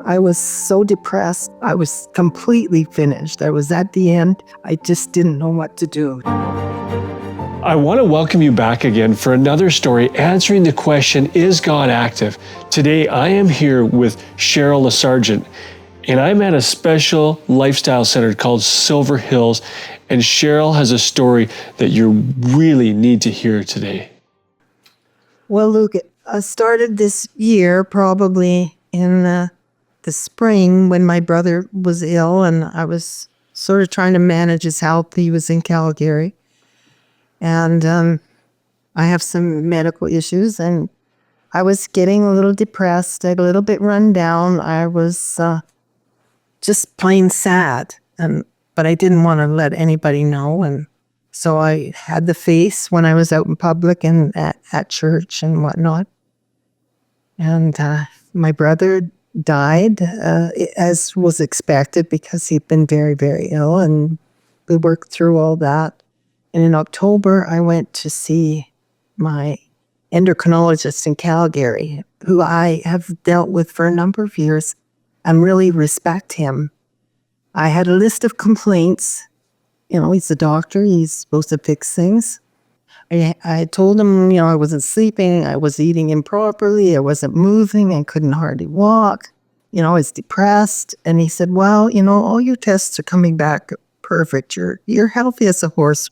I was so depressed. I was completely finished. I was at the end. I just didn't know what to do. I want to welcome you back again for another story answering the question, is God active? Today, I am here with Cheryl LaSargent, and I'm at a special lifestyle center called Silver Hills, and Cheryl has a story that you really need to hear today. Well, Luke, I started this year probably in the spring when my brother was ill, and I was sort of trying to manage his health. He was in Calgary. And I have some medical issues, and I was getting a little depressed, a little bit run down. I was just plain sad, but I didn't want to let anybody know. And so I had the face when I was out in public and at church and whatnot. And my brother died, as was expected, because he'd been very, very ill, and we worked through all that. And in October, I went to see my endocrinologist in Calgary, who I have dealt with for a number of years and really respect him. I had a list of complaints. You know, he's a doctor. He's supposed to fix things. I told him, I wasn't sleeping. I was eating improperly. I wasn't moving. I couldn't hardly walk. I was depressed. And he said, well, all your tests are coming back perfect. You're healthy as a horse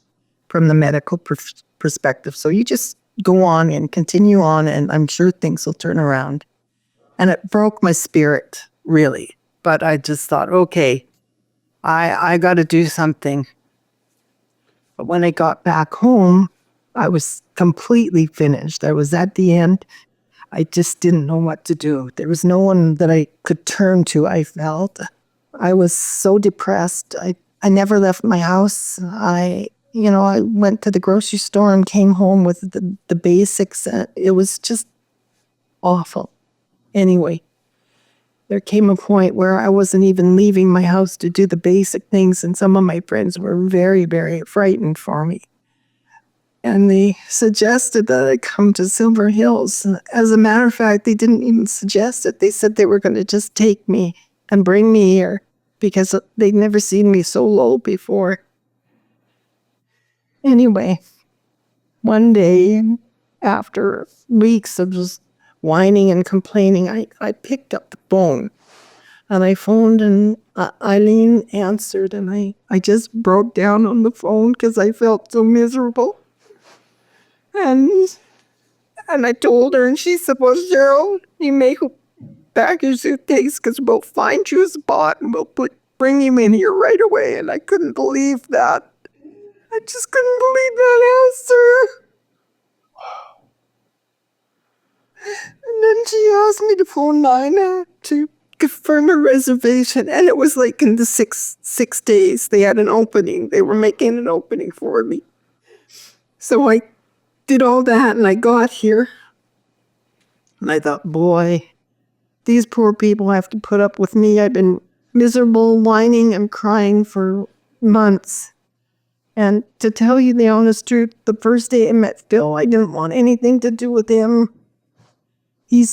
from the medical perspective. So you just go on and continue on, and I'm sure things will turn around. And it broke my spirit, really. But I just thought, okay, I got to do something. But when I got back home, I was completely finished. I was at the end. I just didn't know what to do. There was no one that I could turn to, I felt. I was so depressed. I never left my house. I went to the grocery store and came home with the basics. It was just awful. Anyway, there came a point where I wasn't even leaving my house to do the basic things, and some of my friends were very, very frightened for me. And they suggested that I come to Silver Hills. As a matter of fact, they didn't even suggest it. They said they were going to just take me and bring me here because they'd never seen me so low before. Anyway, one day, after weeks of just whining and complaining, I picked up the phone. And I phoned, and Eileen answered, and I just broke down on the phone because I felt so miserable. And I told her, and she said, well, Cheryl, you may pack your suitcase because we'll find you a spot and we'll bring you in here right away. And I couldn't believe that. I just couldn't believe that answer. And then she asked me to phone Nina to confirm a reservation. And it was like in the six days they had an opening. They were making an opening for me. So I did all that and I got here. And I thought, boy, these poor people have to put up with me. I've been miserable, whining and crying for months. And to tell you the honest truth, the first day I met Phil, I didn't want anything to do with him. He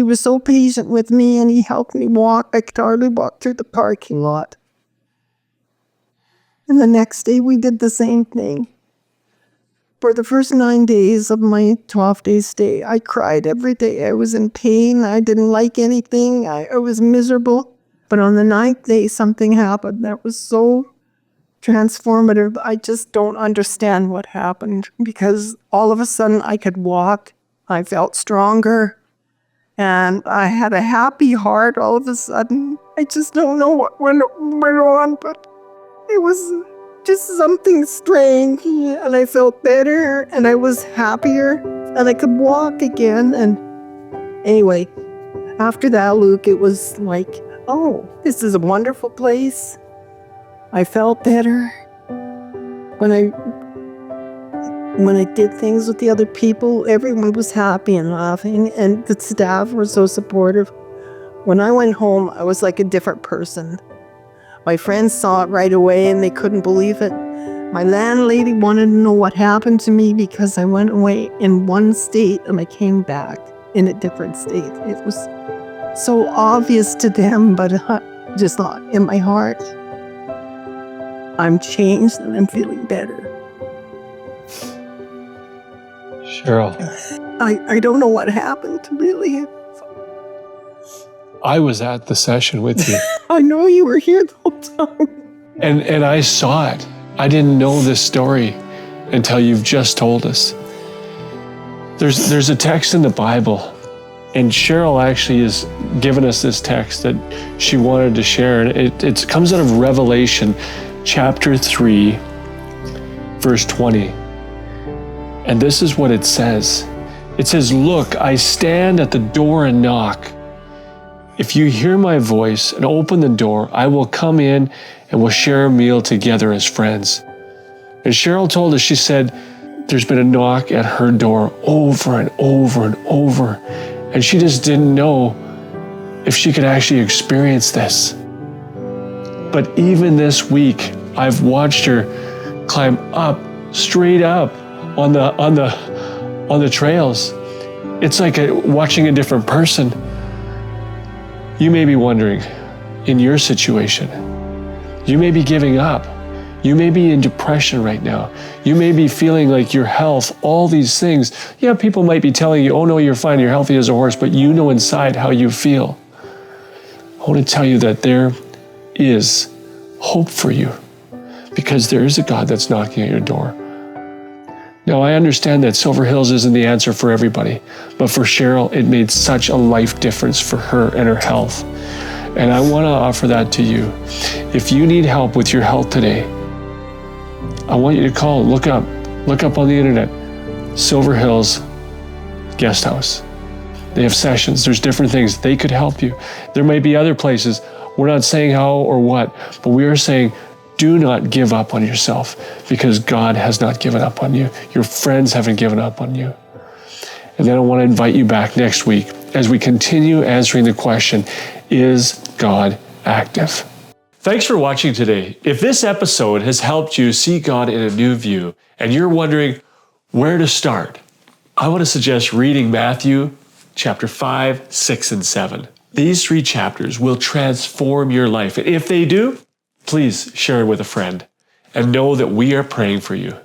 was so patient with me, and he helped me walk. I could hardly walk through the parking lot. And the next day we did the same thing. For the first 9 days of my 12-day stay, I cried every day. I was in pain. I didn't like anything. I was miserable. But on the 9th day, something happened that was so transformative. I just don't understand what happened, because all of a sudden I could walk. I felt stronger, and I had a happy heart all of a sudden. I just don't know what went on, but it was just something strange, and I felt better, and I was happier, and I could walk again. And anyway, after that, Luke, it was like, oh, this is a wonderful place. I felt better. When I did things with the other people, everyone was happy and laughing, and the staff were so supportive. When I went home, I was like a different person. My friends saw it right away, and they couldn't believe it. My landlady wanted to know what happened to me because I went away in one state and I came back in a different state. so obvious to them, but just not in my heart. I'm changed and I'm feeling better. Cheryl, I don't know what happened, really. I was at the session with you. I know you were here the whole time. And I saw it. I didn't know this story until you've just told us. There's a text in the Bible, and Cheryl actually has given us this text that she wanted to share. And it comes out of Revelation chapter 3, verse 20. And this is what it says. It says, "Look, I stand at the door and knock. If you hear my voice and open the door, I will come in and we'll share a meal together as friends." And Cheryl told us, she said, there's been a knock at her door over and over and over. And she just didn't know if she could actually experience this. But even this week, I've watched her climb up, straight up on the trails. It's like watching a different person. You may be wondering, in your situation, you may be giving up. You may be in depression right now. You may be feeling like your health, all these things. Yeah, people might be telling you, oh no, you're fine, you're healthy as a horse, but you know inside how you feel. I want to tell you that there is hope for you, because there is a God that's knocking at your door. Now, I understand that Silver Hills isn't the answer for everybody, but for Cheryl, it made such a life difference for her and her health. And I want to offer that to you. If you need help with your health today, I want you to call, look up on the internet, Silver Hills Guesthouse. They have sessions, there's different things. They could help you. There might be other places. We're not saying how or what, but we are saying, do not give up on yourself, because God has not given up on you. Your friends haven't given up on you. And then I want to invite you back next week as we continue answering the question, is God active? Thanks for watching today. If this episode has helped you see God in a new view, and you're wondering where to start, I want to suggest reading Matthew chapter 5, 6, and 7. These 3 chapters will transform your life. And if they do, please share it with a friend, and know that we are praying for you.